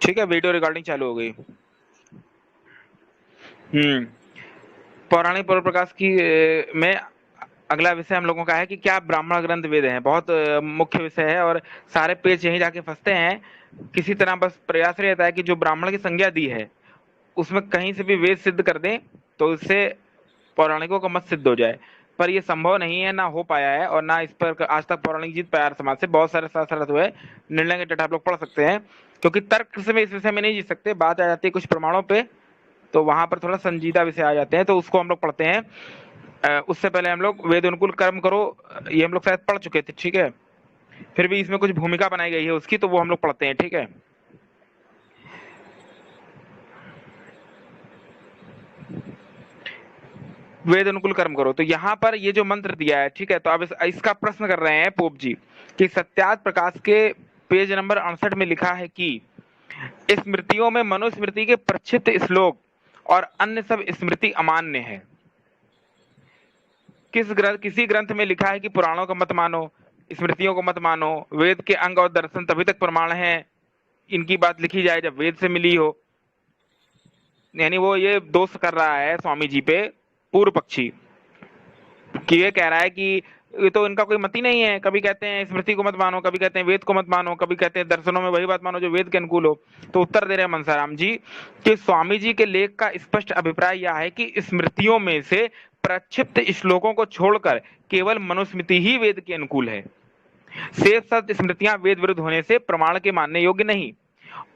ठीक है, video recording चालू हो गई। पौराणिक पूर्व प्रकाश की में अगला विषय हम लोगों का है कि क्या ब्राह्मण ग्रंथ वेद हैं। बहुत मुख्य विषय है और सारे पेज यहीं जाके फंसते हैं। किसी तरह बस प्रयास रहता है कि जो ब्राह्मण की संज्ञा दी है उसमें कहीं से भी वेद सिद्ध कर दें तो इससे पौराणिकों का मत सिद्ध हो जाए, पर यह संभव नहीं है, ना हो पाया है और ना इस पर आज तक पौराणिक जीत पाया समाज से। बहुत सारे शास्त्र हुए, निर्णय के तट आप लोग पढ़ सकते हैं, क्योंकि तर्क से इस विषय में नहीं जीत सकते। बात आ जाती है कुछ प्रमाणों पे, तो वहां पर थोड़ा संजीदा विषय आ जाते हैं, तो उसको हम लोग पढ़ते हैं। उससे पहले हम लोग वेद अनुकूल कर्म करो, ये हम लोग शायद पढ़ चुके थे, ठीक है। फिर भी इसमें कुछ भूमिका बनाई गई है उसकी, तो वो हम लोग पढ़ते हैं, ठीक है। वेद अनुकूल कर्म करो, तो यहाँ पर ये जो मंत्र दिया है, ठीक है, तो अब इसका प्रश्न कर रहे हैं पोप जी कि सत्यार्थ प्रकाश के पेज नंबर 68 में लिखा है कि स्मृतियों में मनुस्मृति के प्रक्षिप्त श्लोक और अन्य सब स्मृति अमान्य है। किसी ग्रंथ में लिखा है कि पुराणों का मत मानो, स्मृतियों को मत मानो, वेद के अंग और दर्शन तभी तक प्रमाण है, इनकी बात लिखी जाए जब वेद से मिली हो। यानी वो ये दोष कर रहा है स्वामी जी पे पूर्व पक्षी, कि ये कह रहा है कि ये तो इनका कोई मत ही नहीं है। कभी कहते हैं स्मृति को मत मानो, कभी कहते हैं वेद को मत मानो, कभी कहते हैं दर्शनों में वही बात मानो जो वेद के अनुकूल हो। तो उत्तर दे रहे हैं मनसाराम जी कि स्वामी जी के लेख का स्पष्ट अभिप्राय यह है कि स्मृतियों में से प्रक्षिप्त श्लोकों को छोड़कर केवल मनुस्मृति ही वेद के अनुकूल है। शेष सब स्मृतियां वेद विरुद्ध होने से प्रमाण के मानने योग्य नहीं।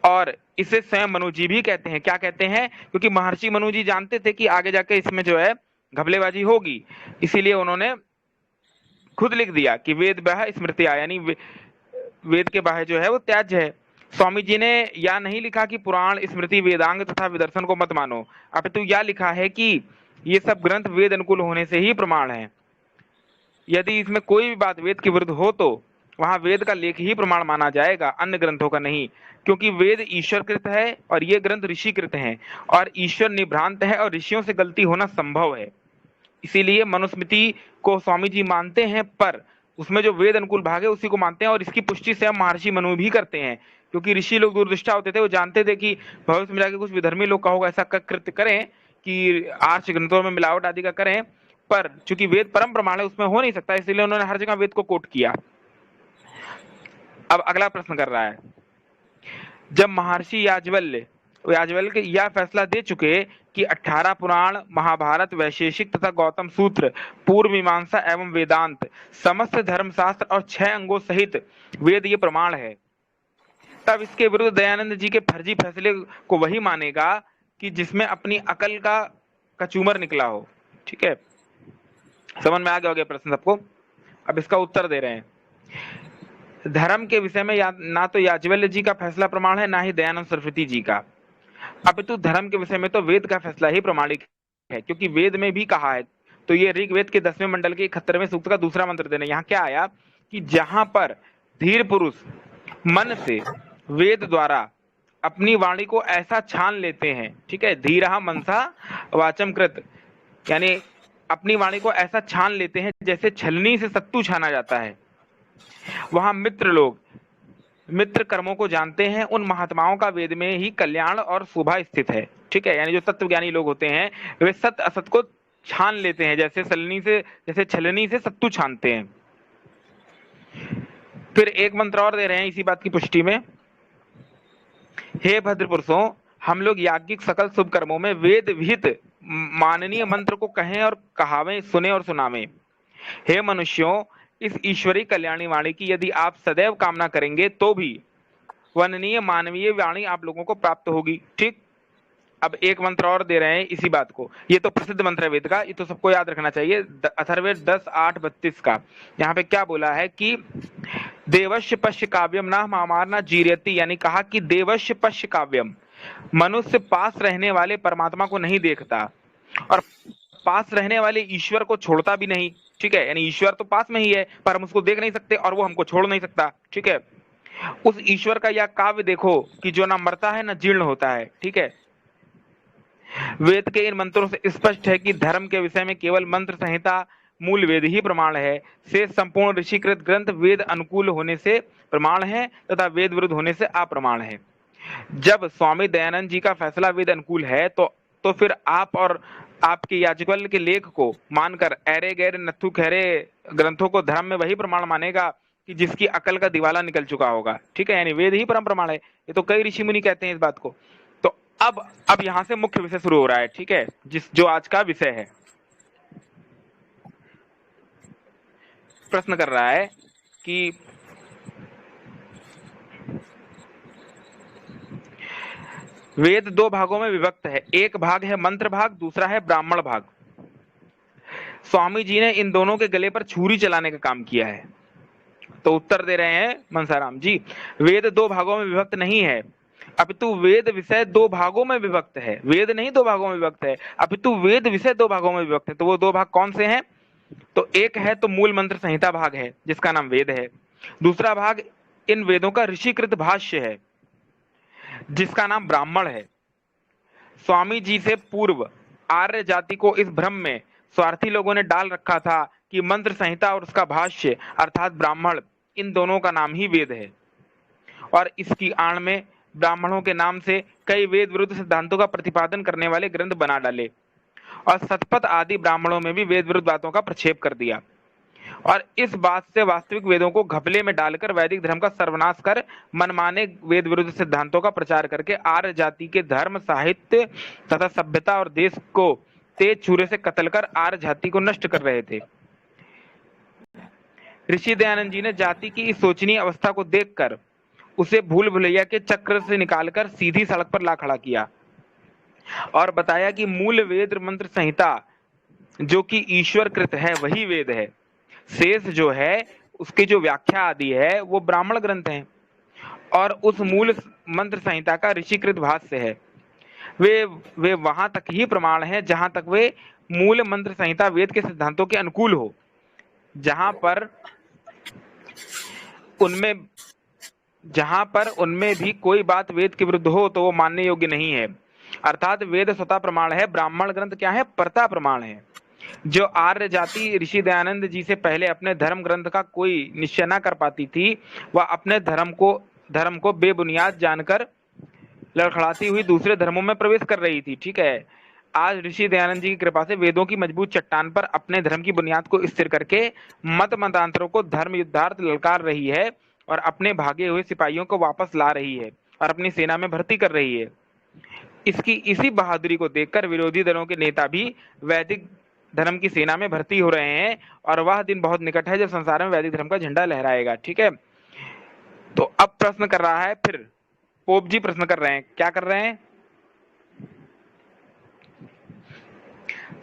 और इसे स्वयं मनु जी भी कहते हैं। क्या कहते हैं? क्योंकि महर्षि मनु जी जानते थे कि आगे जाके इसमें जो है घपलेबाजी होगी, इसीलिए उन्होंने खुद लिख दिया कि वेद बाह्य स्मृतियां, यानी वेद के बाह्य जो है वो त्याज्य है। स्वामी जी ने या नहीं लिखा कि पुराण स्मृति वेदांग तथा विदर्शन को मत मानो, अपितु यह लिखा है कि ये सब ग्रंथ वेद अनुकूल होने से ही प्रमाण है। यदि इसमें कोई भी बात वेद के विरुद्ध हो तो वहां वेद का लेख ही प्रमाण माना जाएगा, अन्य ग्रंथों का नहीं। क्योंकि वेद ईश्वर कृत है और ये ग्रंथ ऋषि कृत हैं, और ईश्वर निभ्रांत है और ऋषियों से गलती होना संभव है। इसीलिए मनुस्मृति को स्वामी जी मानते हैं, पर उसमें जो वेद अनुकूल भाग है उसी को मानते हैं, और इसकी पुष्टि स्वयं महर्षि मनु भी करते हैं। क्योंकि ऋषि लोग दूरदृष्टा होते थे, वो जानते थे कि भविष्य में जाके कुछ विधर्मी लोग का होगा ऐसा कृत्य करें कि आर्ष ग्रंथों में मिलावट आदि का करें, पर चूंकि वेद परम प्रमाण है उसमें हो नहीं सकता, इसलिए उन्होंने हर जगह वेद को कोट किया। अब अगला प्रश्न कर रहा है, जब महर्षि याज्ञवल्क्य यह फैसला दे चुके कि 18 पुराण, महाभारत, वैशेषिक तथा गौतम सूत्र, पूर्व मीमांसा एवं वेदांत, समस्त धर्मशास्त्र और 6 अंगों सहित वेद ये प्रमाण है, तब इसके विरुद्ध दयानंद जी के फर्जी फैसले को वही मानेगा कि जिसमें अपनी अकल का कचूमर निकला हो। ठीक है, समझ में आ गया होगा प्रश्न सबको। अब इसका उत्तर दे रहे हैं। धर्म के विषय में ना तो याज्ञवल्क्य जी का फैसला प्रमाण है, ना ही दयानंद सरस्वती जी का। अपितु धर्म के विषय में तो वेद का फैसला ही प्रमाणिक है, क्योंकि वेद में भी कहा है। तो ये ऋग्वेद के 10वें मंडल के 71वें सूक्त का दूसरा मंत्र देना। यहाँ क्या आया कि जहां पर धीर पुरुष मन से वेद द्वारा अपनी वाणी को ऐसा छान लेते हैं, ठीक है, धीरहा मनसा वाचम कृत, यानी अपनी वाणी को ऐसा छान लेते हैं जैसे छलनी से सत्तू छाना जाता है, वहां मित्र कर्मों को जानते हैं। उन महात्माओं का वेद में ही कल्याण और शोभा स्थित है। ठीक है, यानी जो तत्वज्ञानी लोग होते हैं वे सत्य असत को छान लेते हैं, जैसे छलनी से सत्तू छानते हैं। फिर एक मंत्र और दे रहे हैं इसी बात की पुष्टि में। हे भद्र पुरुषों, हम लोग याज्ञिक सकल शुभ कर्मों में वेद विहित माननीय मंत्र को कहें और कहावें, सुने और सुनावें। हे मनुष्यों, इस ईश्वरी कल्याणी वाणी की यदि आप सदैव कामना करेंगे तो भी वंदनीय मानवीय वाणी आप लोगों को प्राप्त होगी। ठीक, अब एक मंत्र और दे रहे हैं इसी बात को। ये तो प्रसिद्ध मंत्र है वेद का, ये तो सबको याद रखना चाहिए, अथर्ववेद 10:8-32 का। यहाँ पे क्या बोला है कि देवश्य पश्य काव्यम ना मामारना जीर्यति, यानी कहा कि देवश्य पश्य काव्यम, मनुष्य पास रहने वाले परमात्मा को नहीं देखता और पास रहने वाले ईश्वर को छोड़ता भी नहीं। ठीक है, यानी ईश्वर तो पास में ही है पर हम उसको देख नहीं सकते और वो हमको छोड़ नहीं सकता। ठीक है, उस ईश्वर का यह काव्य देखो कि जो ना मरता है ना जीर्ण होता है। ठीक है, वेद के इन मंत्रों से स्पष्ट है कि धर्म के विषय में केवल मंत्र संहिता मूल वेद ही प्रमाण है। शेष संपूर्ण ऋषिकृत ग्रंथ वेद अनुकूल होने से प्रमाण है तथा वेद विरुद्ध होने से अप्रमाण है। जब स्वामी दयानंद जी का फैसला वेद अनुकूल है तो फिर आप और आपके याज्ञवल्क्य के लेख को मानकर ऐरे गैर नत्थु खैरे ग्रंथों को धर्म में वही प्रमाण मानेगा कि जिसकी अकल का दिवाला निकल चुका होगा। ठीक है, यानी वेद ही परम प्रमाण है। ये तो कई ऋषि मुनि कहते हैं इस बात को। तो अब यहां से मुख्य विषय शुरू हो रहा है। ठीक है, जो आज का विषय है। प्रश्न कर रहा है कि वेद दो भागों में विभक्त है, एक भाग है मंत्र भाग, दूसरा है ब्राह्मण भाग। स्वामी जी ने इन दोनों के गले पर छुरी चलाने का काम किया है। तो उत्तर दे रहे हैं मनसाराम जी, वेद दो भागों में विभक्त नहीं है, अपितु वेद विषय दो भागों में विभक्त है। वेद नहीं दो भागों में विभक्त है, अपितु वेद विषय दो भागों में विभक्त है। तो वो दो भाग कौन से हैं? तो एक है तो मूल मंत्र संहिता भाग है, जिसका नाम वेद है। दूसरा भाग इन वेदों का ऋषिकृत भाष्य है, जिसका नाम ब्राह्मण है। स्वामी जी से पूर्व आर्य जाति को इस भ्रम में स्वार्थी लोगों ने डाल रखा था कि मंत्र संहिता और उसका भाष्य अर्थात ब्राह्मण, इन दोनों का नाम ही वेद है, और इसकी आड़ में ब्राह्मणों के नाम से कई वेद विरुद्ध सिद्धांतों का प्रतिपादन करने वाले ग्रंथ बना डाले, और शतपथ आदि ब्राह्मणों में भी वेद विरुद्ध बातों का प्रक्षेप कर दिया, और इस बात से वास्तविक वेदों को घपले में डालकर वैदिक धर्म का सर्वनाश कर मनमाने वेद विरुद्ध सिद्धांतों का प्रचार करके आर्य जाति के धर्म, साहित्य तथा सभ्यता और देश को तेज छुरे से कतल कर आर्य जाति को नष्ट कर रहे थे। ऋषि दयानंद जी ने जाति की इस शोचनीय अवस्था को देखकर उसे भूल भुलैया के चक्र से निकालकर सीधी सड़क पर ला खड़ा किया और बताया कि मूल वेद मंत्र संहिता जो कि ईश्वर कृत है वही वेद है, शेष जो है उसकी जो व्याख्या आदि है वो ब्राह्मण ग्रंथ हैं, और उस मूल मंत्र संहिता का ऋषिकृत भाष्य है। वे वहां तक ही प्रमाण है जहां तक वे मूल मंत्र संहिता वेद के सिद्धांतों के अनुकूल हो। जहां पर उनमें भी कोई बात वेद के विरुद्ध हो तो वो मानने योग्य नहीं है। अर्थात वेद स्वतः प्रमाण है, ब्राह्मण ग्रंथ क्या है? परता प्रमाण है। जो आर्य जाति ऋषि दयानंद जी से पहले अपने धर्म ग्रंथ का कोई निश्चय न कर पाती थी, वह अपने धर्म को बेबुनियाद जानकर लड़खड़ाती हुई दूसरे धर्मों में प्रवेश कर रही थी। ठीक है, आज ऋषि दयानंद जी की कृपा से वेदों की मजबूत चट्टान पर अपने धर्म की बुनियाद को स्थिर करके मतांतरों को धर्म युद्धार्थ ललकार रही है, और अपने भागे हुए सिपाहियों को वापस ला रही है और अपनी सेना में भर्ती कर रही है। इसी बहादुरी को देखकर विरोधी दलों के नेता भी वैदिक धर्म की सेना में भर्ती हो रहे हैं, और वह दिन बहुत निकट है जब संसार में वैदिक धर्म का झंडा लहराएगा। ठीक है, तो अब प्रश्न कर रहा है, फिर पोप जी प्रश्न कर रहे हैं। क्या कर रहे हैं?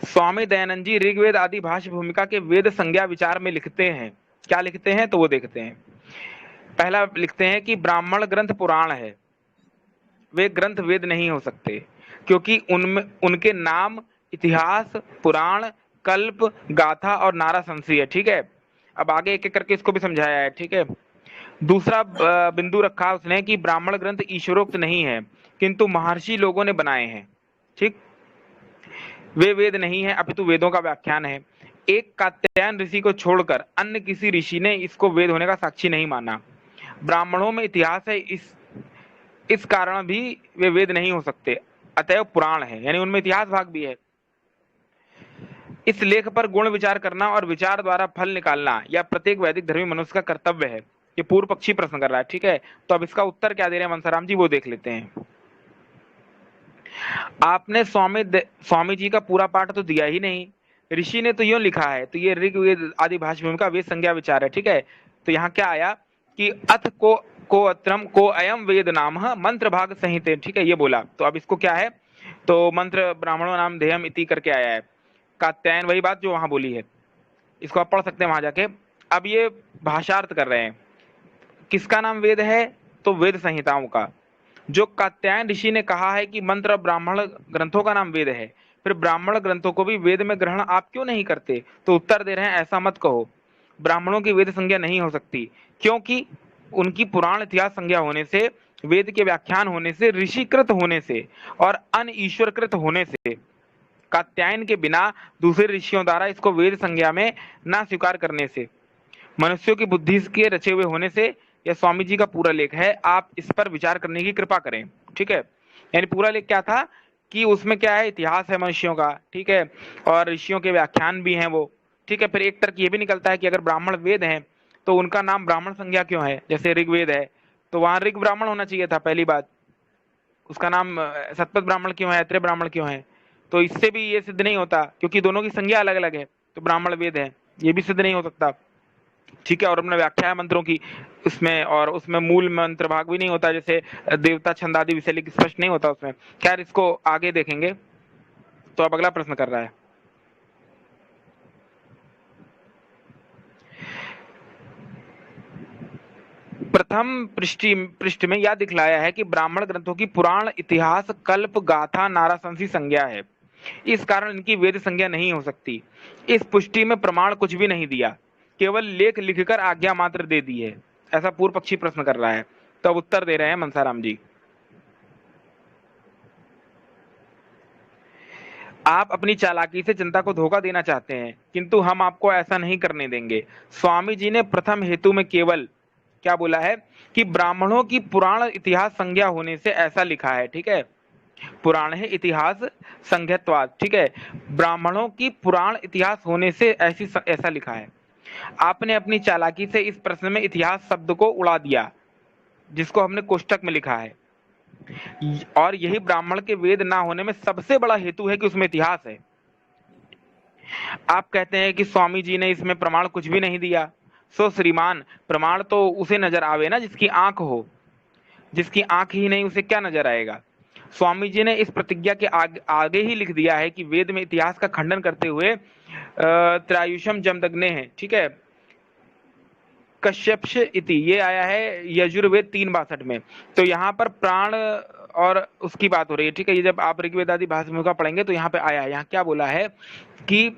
स्वामी दयानंद जी ऋग्वेद आदि भाष्य भूमिका के वेद संज्ञा विचार में लिखते हैं। क्या लिखते हैं तो वो देखते हैं। पहला लिखते हैं कि ब्राह्मण ग्रंथ पुराण है, वे ग्रंथ वेद नहीं हो सकते, क्योंकि उनमें उनके नाम इतिहास, पुराण, कल्प, गाथा और नारा संशी है। ठीक है, अब आगे एक एक करके इसको भी समझाया है। ठीक है, दूसरा बिंदु रखा उसने कि ब्राह्मण ग्रंथ ईश्वरोक्त नहीं है, किंतु महर्षि लोगों ने बनाए हैं। ठीक, वे वेद नहीं है अपितु वेदों का व्याख्यान है। एक कात्यायन ऋषि को छोड़कर अन्य किसी ऋषि ने इसको वेद होने का साक्षी नहीं माना। ब्राह्मणों में इतिहास है, इस कारण भी वे वेद नहीं हो सकते, अतएव पुराण है, यानी उनमें इतिहास भाग भी है। इस लेख पर गुण विचार करना और विचार द्वारा फल निकालना यह प्रत्येक वैदिक धर्मी मनुष्य का कर्तव्य है। ये पूर्व पक्षी प्रश्न कर रहा है। ठीक है, तो अब इसका उत्तर क्या दे रहे हैं मनसाराम जी, वो देख लेते हैं। आपने स्वामी जी का पूरा पाठ तो दिया ही नहीं, ऋषि ने तो यूं लिखा है, तो ये ऋग्वेद आदि भाष्य भूमिका वेद संज्ञा विचार है। ठीक है, तो यहाँ क्या आया कि अथ को अत्रम को अयम वेद नाम मंत्र भाग संहिते। ठीक है, ये बोला। तो अब इसको क्या है, तो मंत्र ब्राह्मणों नाम ध्येयम इति करके आया है। कात्यायन वही बात जो वहां बोली है, इसको आप पढ़ सकते हैं वहां जाके। अब ये भाषार्थ कर रहे हैं, किसका नाम वेद है? तो वेद संहिताओं का। जो कात्यायन ऋषि ने कहा है कि मंत्र ब्राह्मण ग्रंथों का नाम वेद है, फिर ब्राह्मण ग्रंथों को भी वेद में ग्रहण आप क्यों नहीं करते? तो उत्तर दे रहे हैं, ऐसा मत कहो, ब्राह्मणों की वेद संज्ञा नहीं हो सकती, क्योंकि उनकी पुराण इतिहास संज्ञा होने से, वेद के व्याख्यान होने से, ऋषिकृत होने से और अन ईश्वरकृत होने से, कात्यायन के बिना दूसरे ऋषियों द्वारा इसको वेद संज्ञा में ना स्वीकार करने से, मनुष्यों की बुद्धि के रचे हुए होने से, यह स्वामी जी का पूरा लेख है, आप इस पर विचार करने की कृपा करें। ठीक है, यानी पूरा लेख क्या था कि उसमें क्या है, इतिहास है मनुष्यों का, ठीक है, और ऋषियों के व्याख्यान भी हैं वो। ठीक है, फिर एक तर्क ये भी निकलता है कि अगर ब्राह्मण वेद हैं तो उनका नाम ब्राह्मण संज्ञा क्यों है, जैसे ऋग्वेद है तो वहां ऋग ब्राह्मण होना चाहिए था पहली बात, उसका नाम सतपथ ब्राह्मण क्यों है, अत्रेय ब्राह्मण क्यों है। तो इससे भी ये सिद्ध नहीं होता, क्योंकि दोनों की संज्ञा अलग अलग है, तो ब्राह्मण वेद है, ये भी सिद्ध नहीं हो सकता। ठीक है, और अपने व्याख्या है मंत्रों की उसमें, और उसमें मूल मंत्र भाग भी नहीं होता, जैसे देवता छंद आदि विषय लिख स्पष्ट नहीं होता उसमें। खैर, इसको आगे देखेंगे। तो अब अगला प्रश्न कर रहा है, प्रथम पृष्ठ में यह दिखलाया है कि ब्राह्मण ग्रंथों की पुराण, इतिहास, कल्प, गाथा, नाराशंसी संज्ञा है, इस कारण इनकी वेद संज्ञा नहीं हो सकती। इस पुष्टि में प्रमाण कुछ भी नहीं दिया, केवल लेख लिखकर आज्ञा मात्र दे दी है। ऐसा पूर्व पक्षी प्रश्न कर रहा है, तो अब उत्तर दे रहे हैं मनसाराम जी। आप अपनी चालाकी से जनता को धोखा देना चाहते हैं, किंतु हम आपको ऐसा नहीं करने देंगे। स्वामी जी ने प्रथम हेतु में केवल क्या बोला है कि ब्राह्मणों की पुराण इतिहास संज्ञा होने से ऐसा लिखा है। ठीक है, पुराण है इतिहास संज्ञत्वाद। ठीक है, ब्राह्मणों की पुराण इतिहास होने से ऐसा लिखा है। आपने अपनी चालाकी से इस प्रश्न में इतिहास शब्द को उड़ा दिया, जिसको हमने कोष्टक में लिखा है, और यही ब्राह्मण के वेद ना होने में सबसे बड़ा हेतु है कि उसमें इतिहास है। आप कहते हैं कि स्वामी जी ने इसमें प्रमाण कुछ भी नहीं दिया। सो श्रीमान, प्रमाण तो उसे नजर आवे ना जिसकी आंख हो, जिसकी आंख ही नहीं उसे क्या नजर आएगा। स्वामी जी ने इस प्रतिज्ञा के आगे ही लिख दिया है कि वेद में इतिहास का खंडन करते हुए त्रायुषम जमदग्ने है। ठीक है, कश्यप्ष इति ये आया है यजुर्वेद 362 में। तो यहाँ पर प्राण और उसकी बात हो रही है। ठीक है, ये जब आप ऋग्वेद आदि भाषा का पढ़ेंगे तो यहाँ पे आया है, यहाँ क्या बोला है कि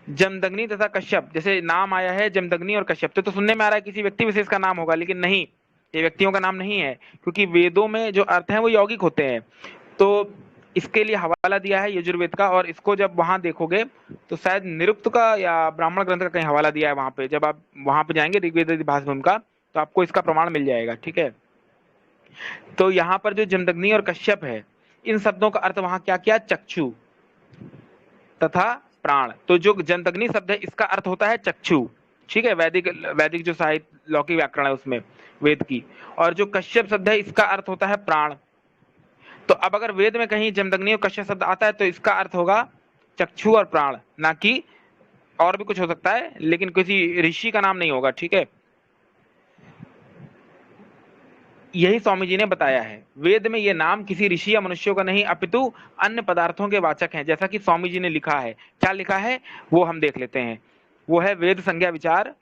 जमदग्नि तथा कश्यप, जैसे नाम आया है जमदग्नि और कश्यप, तो सुनने में आ रहा है किसी व्यक्ति विशेष का नाम होगा, लेकिन नहीं, ये व्यक्तियों का नाम नहीं है, क्योंकि वेदों में जो अर्थ है वो यौगिक होते हैं। तो इसके लिए हवाला दिया है यजुर्वेद का, और इसको जब वहां देखोगे तो शायद निरुक्त का या ब्राह्मण ग्रंथ का कहीं हवाला दिया है वहां पे। जब आप वहां पे जाएंगे ऋग्वेद भाषा का, तो आपको इसका प्रमाण मिल जाएगा। ठीक है, तो यहाँ पर जो जमदग्नि और कश्यप है, इन शब्दों का अर्थ वहां क्या किया, चक्षु तथा प्राण। तो जो जमदग्नि शब्द है इसका अर्थ होता है चक्षु। ठीक है, वैदिक वैदिक जो साहित्य लौकिक व्याकरण है उसमें वेद की, और जो कश्यप शब्द है इसका अर्थ होता है प्राण। तो अब अगर वेद में कहीं जमदग्नि और कश्यप शब्द आता है तो इसका अर्थ होगा चक्षु और प्राण, ना कि और भी कुछ हो सकता है, लेकिन किसी ऋषि का नाम नहीं होगा। ठीक है, यही स्वामी जी ने बताया है। वेद में ये नाम किसी ऋषि या मनुष्यों का नहीं, अपितु अन्य पदार्थों के वाचक हैं, जैसा कि स्वामी जी ने लिखा है। क्या लिखा है वो हम देख लेते हैं। वो है वेद संज्ञा विचार,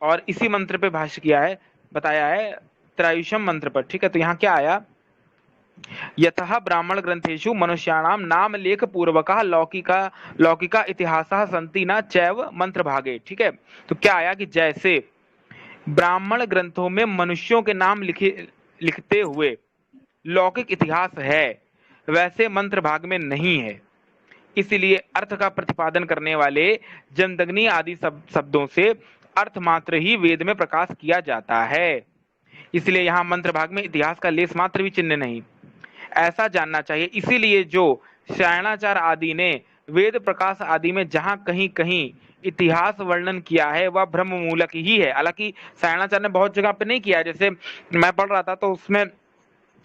और इसी मंत्र पे भाष्य किया है, बताया है त्रायुषम मंत्र पर। ठीक है, तो यहाँ क्या आया, यतः ब्राह्मण ग्रंथेषु मनुष्याणाम नाम लेख पूर्वकः लौकिका इतिहासः सन्ति न चैव मंत्र भागे। ठीक है, तो क्या आया कि जैसे ब्राह्मण ग्रंथों में मनुष्यों के नाम लिखते हुए लौकिक इतिहास है, वैसे मंत्र भाग में नहीं है। इसलिए अर्थ का प्रतिपादन करने वाले जमदग्नि आदि शब्दों से अर्थ मात्र ही वेद में प्रकाश किया जाता है। इसलिए यहाँ मंत्र भाग में इतिहास का लेस मात्र भी चिन्ह नहीं, ऐसा जानना चाहिए। इसीलिए जो सायणाचार्य आदि ने वेद प्रकाश आदि में जहां कहीं कहीं इतिहास वर्णन किया है वह ब्रह्म मूलक ही है। हालांकि सायणाचार्य ने बहुत जगह पे नहीं किया, जैसे मैं पढ़ रहा था तो उसमें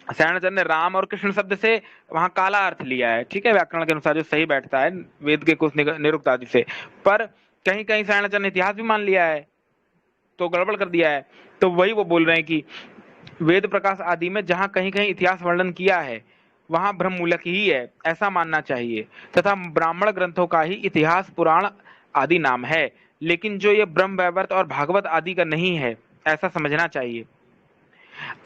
सायणाचार्य ने राम और कृष्ण शब्द से वहां काला अर्थ लिया है। ठीक है, व्याकरण के अनुसार जो सही बैठता है वेद के कुछ निरुक्त आदि से, पर कहीं कहीं सायणाचार्य ने इतिहास भी मान लिया है, तो गड़बड़ कर दिया है। तो वही वो बोल रहे हैं कि वेद प्रकाश आदि में जहां कहीं कहीं इतिहास वर्णन किया है वहां ब्रह्म मूलक ही है, ऐसा मानना चाहिए। तथा ब्राह्मण ग्रंथों का ही इतिहास पुराण आदि नाम है, लेकिन जो ये ब्रह्म वैवर्त और भागवत आदि का नहीं है, ऐसा समझना चाहिए।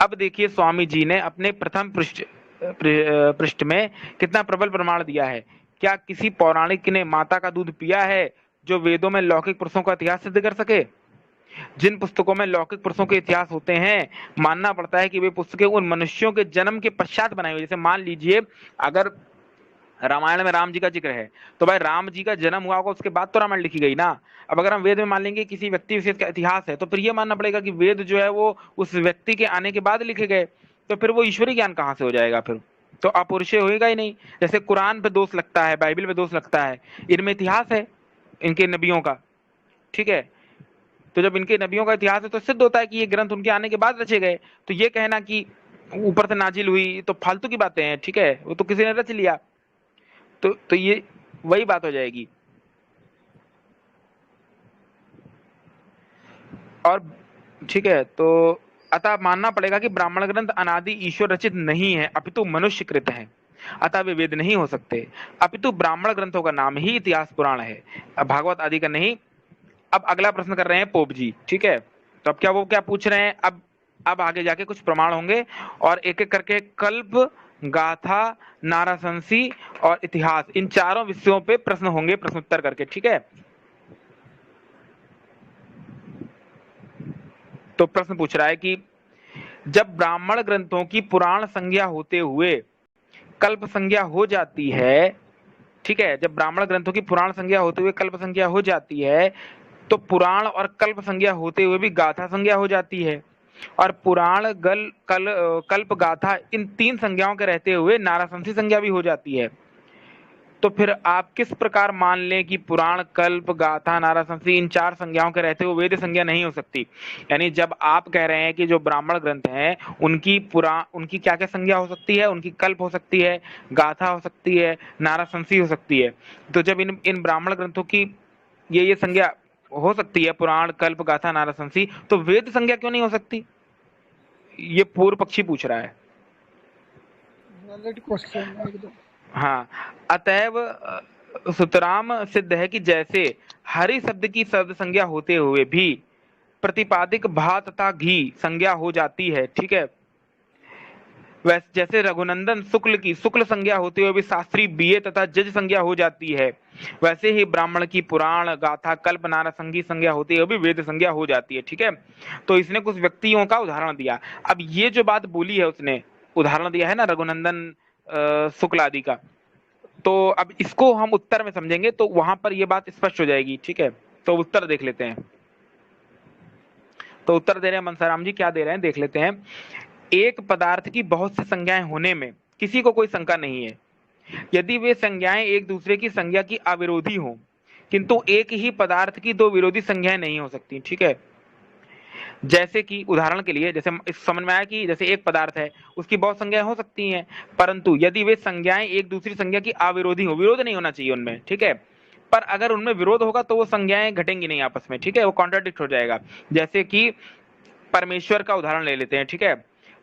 अब देखिए स्वामी जी ने अपने प्रथम पृष्ठ में कितना प्रबल प्रमाण दिया है। क्या किसी पौराणिक ने माता का दूध पिया है जो वेदों में लौकिक पुरुषों का इतिहास सिद्ध कर सके। जिन पुस्तकों में लौकिक पुरुषों के इतिहास होते हैं, मानना पड़ता है कि वे पुस्तकें उन मनुष्यों के जन्म के पश्चात बनाई हुई। जैसे मान लीजिए अगर रामायण में राम जी का जिक्र है, तो भाई राम जी का जन्म हुआ होगा उसके बाद तो रामायण लिखी गई ना। अब अगर हम वेद में मान लेंगे किसी व्यक्ति विशेष का इतिहास है, तो फिर ये मानना पड़ेगा कि वेद जो है वो उस व्यक्ति के आने के बाद लिखे गए, तो फिर वो ईश्वरी ज्ञान कहाँ से हो जाएगा, फिर तो अपौरुषेय होएगा ही नहीं। जैसे कुरान पे दोष लगता है, बाइबल पे दोष लगता है, इनमें इतिहास है इनके नबियों का, ठीक है। तो जब इनके नबियों का इतिहास है तो सिद्ध होता है कि ये ग्रंथ उनके आने के बाद रचे गए। तो ये कहना कि ऊपर से नाजिल हुई तो फालतू की बातें हैं, ठीक है, वो तो किसी ने रच लिया। तो ये वही बात हो जाएगी। और ठीक है, तो अतः मानना पड़ेगा कि ब्राह्मण ग्रंथ अनादि ईश्वर रचित नहीं है, अपितु मनुष्य कृत है, अतः वे वेद नहीं हो सकते। अपितु ब्राह्मण ग्रंथों का नाम ही इतिहास पुराण है, भागवत आदि का नहीं। अब अगला प्रश्न कर रहे हैं पोप जी, ठीक है। तो अब क्या वो क्या पूछ रहे हैं, अब आगे जाके कुछ प्रमाण होंगे और एक एक करके कल्प, गाथा, नाराशंसी और इतिहास, इन चारों विषयों पे प्रश्न होंगे, प्रश्नोत्तर करके, ठीक है। तो प्रश्न पूछ रहा है कि जब ब्राह्मण ग्रंथों की पुराण संज्ञा होते हुए कल्प संज्ञा हो जाती है, ठीक है, जब ब्राह्मण ग्रंथों की पुराण संज्ञा होते हुए कल्प संज्ञा हो जाती है, तो पुराण और कल्प संज्ञा होते हुए भी गाथा संज्ञा हो जाती है, और पुराण कल्प गाथा इन तीन संज्ञाओं के रहते हुए नाराशंसी संज्ञा भी हो जाती है। तो फिर आप किस प्रकार मान लें कि पुराण, कल्प, गाथा, नाराशंसी इन चार संज्ञाओं के रहते हुए वेद संज्ञा नहीं हो सकती। यानी जब आप कह रहे हैं कि जो ब्राह्मण ग्रंथ हैं उनकी क्या क्या संज्ञा हो सकती है, उनकी कल्प हो सकती है, गाथा हो सकती है, नाराशंसी हो सकती है। तो जब इन इन ब्राह्मण ग्रंथों की ये संज्ञा हो सकती है, पुराण, कल्प, गाथा, नाराशंसी, तो वेद संज्ञा क्यों नहीं हो सकती, ये पूर्व पक्षी पूछ रहा है। वैलिड क्वेश्चन है एकदम। हाँ, अतएव सुतराम सिद्ध है कि जैसे हरि शब्द की शब्द संज्ञा होते हुए भी प्रतिपादिक भा तथा घी संज्ञा हो जाती है, ठीक है, वैसे जैसे रघुनंदन शुक्ल की शुक्ल संज्ञा होते हुए भी शास्त्री बीए तथा जज संज्ञा हो जाती है, वैसे ही ब्राह्मण की पुराण, गाथा, कल्प, नारासंगी संज्ञा होती है भी वेद संज्ञा हो जाती है, ठीक है। तो इसने कुछ व्यक्तियों का उदाहरण दिया। अब ये जो बात बोली है उसने, उदाहरण दिया है ना रघुनंदन शुक्ल आदि का, तो अब इसको हम उत्तर में समझेंगे तो वहां पर ये बात स्पष्ट हो जाएगी, ठीक है। तो उत्तर देख लेते हैं। तो उत्तर दे रहे हैं मनसाराम जी, क्या दे रहे हैं देख लेते हैं। एक पदार्थ की बहुत सी संज्ञाएं होने में किसी को कोई शंका नहीं है, यदि वे संज्ञाएं एक दूसरे की संज्ञा की अविरोधी हो, किंतु एक ही पदार्थ की दो विरोधी संज्ञाएं नहीं हो सकती, ठीक है। जैसे कि उदाहरण के लिए, जैसे इस समझ में आया कि जैसे एक पदार्थ है उसकी बहुत संज्ञाएं हो सकती हैं, परंतु यदि वे संज्ञाएं एक दूसरी संज्ञा की अविरोधी हो, विरोध नहीं होना चाहिए उनमें, ठीक है। पर अगर उनमें विरोध होगा तो वो संज्ञाएं घटेंगी नहीं आपस में, ठीक है, वो कॉन्ट्राडिक्ट हो जाएगा। जैसे कि परमेश्वर का उदाहरण ले लेते हैं, ठीक है।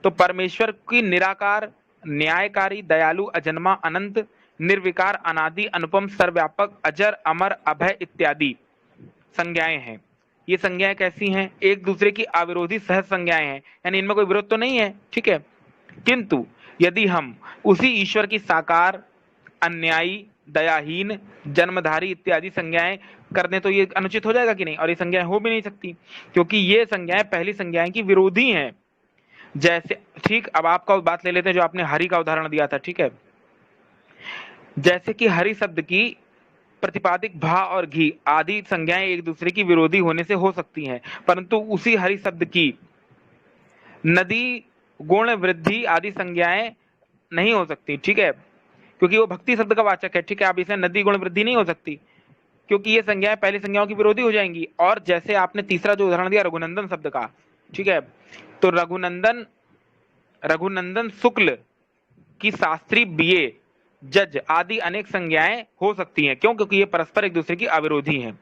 तो परमेश्वर की निराकार, न्यायकारी, दयालु, अजन्मा, अनंत, निर्विकार, अनादि, अनुपम, सर्वव्यापक, अजर, अमर, अभय इत्यादि संज्ञाएं हैं। ये संज्ञाएं कैसी हैं, एक दूसरे की अविरोधी सहज संज्ञाएं हैं, यानी इनमें कोई विरोध तो नहीं है, ठीक है। किंतु यदि हम उसी ईश्वर की साकार, अन्यायी, दयाहीन, जन्मधारी इत्यादि संज्ञाएं कर दें तो ये अनुचित हो जाएगा कि नहीं, और ये संज्ञाएं हो भी नहीं सकती, क्योंकि ये संज्ञाएं पहली संज्ञाएं की विरोधी हैं। जैसे ठीक, अब आपका बात ले लेते हैं जो आपने हरि का उदाहरण दिया था, ठीक है। जैसे कि हरि शब्द की प्रतिपादिक भा और घी आदि संज्ञाएं एक दूसरे की विरोधी होने से हो सकती हैं, परंतु उसी हरि शब्द की नदी, गुण, वृद्धि आदि संज्ञाएं नहीं हो सकती, ठीक है, क्योंकि वो भक्ति शब्द का वाचक है, ठीक है। अब इसे नदी, गुण, वृद्धि नहीं हो सकती, क्योंकि ये संज्ञाएं पहली संज्ञाओं की विरोधी हो जाएंगी। और जैसे आपने तीसरा जो उदाहरण दिया रघुनंदन शब्द का, ठीक है, तो रघुनंदन रघुनंदन शुक्ल की शास्त्री, बीए, जज आदि अनेक संज्ञाएं हो सकती हैं, क्यों, क्योंकि ये परस्पर एक दूसरे की अविरोधी हैं।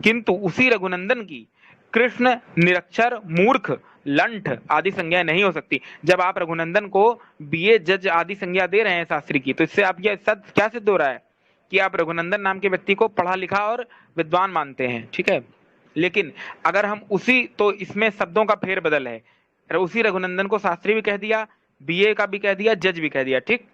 किंतु उसी रघुनंदन की कृष्ण, निरक्षर, मूर्ख, लंठ आदि संज्ञाएं नहीं हो सकती। जब आप रघुनंदन को बीए, जज आदि संज्ञा दे रहे हैं शास्त्री की, तो इससे आप ये क्या सिद्ध हो रहा है कि आप रघुनंदन नाम के व्यक्ति को पढ़ा लिखा और विद्वान मानते हैं, ठीक है। लेकिन अगर हम उसी, तो इसमें शब्दों का फेर बदल है, उसी रघुनंदन को शास्त्री भी कह दिया, बीए का भी कह दिया, जज भी कह दिया, ठीक।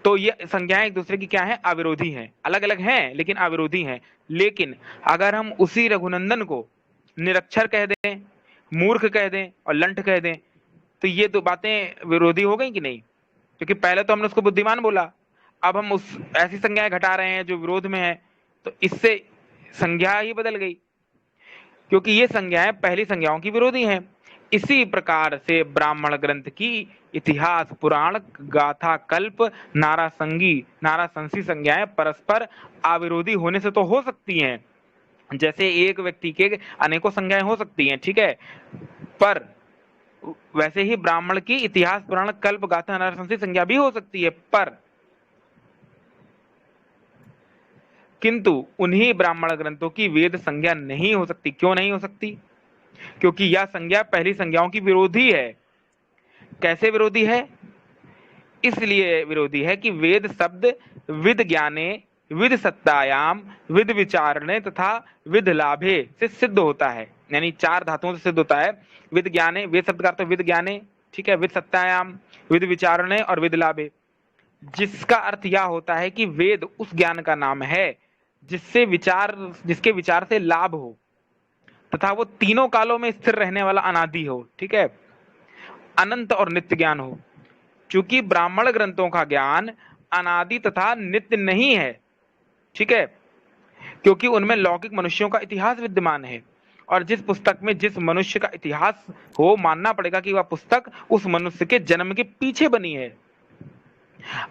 तो ये संज्ञाएं एक दूसरे की क्या है, अविरोधी हैं, अलग अलग हैं लेकिन अविरोधी हैं। लेकिन अगर हम उसी रघुनंदन को निरक्षर कह दें, मूर्ख कह दें और लंठ कह दें, तो ये तो बातें विरोधी हो गई कि नहीं, क्योंकि पहले तो हमने उसको बुद्धिमान बोला, अब हम उस ऐसी संज्ञाएं घटा रहे हैं जो विरोध में है, तो इससे संज्ञा ही बदल गई, क्योंकि ये संज्ञाएं पहली संज्ञाओं की विरोधी हैं। इसी प्रकार से ब्राह्मण ग्रंथ की इतिहास, पुराण, गाथा, कल्प, नारासंगी संज्ञाएं परस्पर अविरोधी होने से तो हो सकती हैं, जैसे एक व्यक्ति के अनेकों संज्ञाएं हो सकती हैं, ठीक है, पर वैसे ही ब्राह्मण की इतिहास, पुराण, कल्प, गाथा, नारासंगी संज्ञा भी हो सकती है, पर किंतु उन्हीं ब्राह्मण ग्रंथों की वेद संज्ञा नहीं हो सकती। क्यों नहीं हो सकती? क्योंकि यह संज्ञा पहली संज्ञाओं की विरोधी है। कैसे विरोधी है? इसलिए विरोधी है कि वेद शब्द विद ज्ञाने, विद सत्तायाम, विद विचारणे तथा विद लाभे से सिद्ध होता है, यानी 4 धातुओं से सिद्ध होता है। विद ज्ञाने, वेद शब्द का अर्थ विद ज्ञाने, ठीक है, विद सत्तायाम, विद विचारणे और विद लाभे, जिसका अर्थ यह होता है कि वेद उस ज्ञान का नाम है जिसके विचार से लाभ हो तथा वो तीनों कालों में स्थिर रहने वाला अनादि हो, ठीक है, अनंत और नित्य ज्ञान हो। चूंकि ब्राह्मण ग्रंथों का ज्ञान अनादि तथा नित्य नहीं है, ठीक है, क्योंकि उनमें लौकिक मनुष्यों का इतिहास विद्यमान है, और जिस पुस्तक में जिस मनुष्य का इतिहास हो, मानना पड़ेगा कि वह पुस्तक उस मनुष्य के जन्म के पीछे बनी है।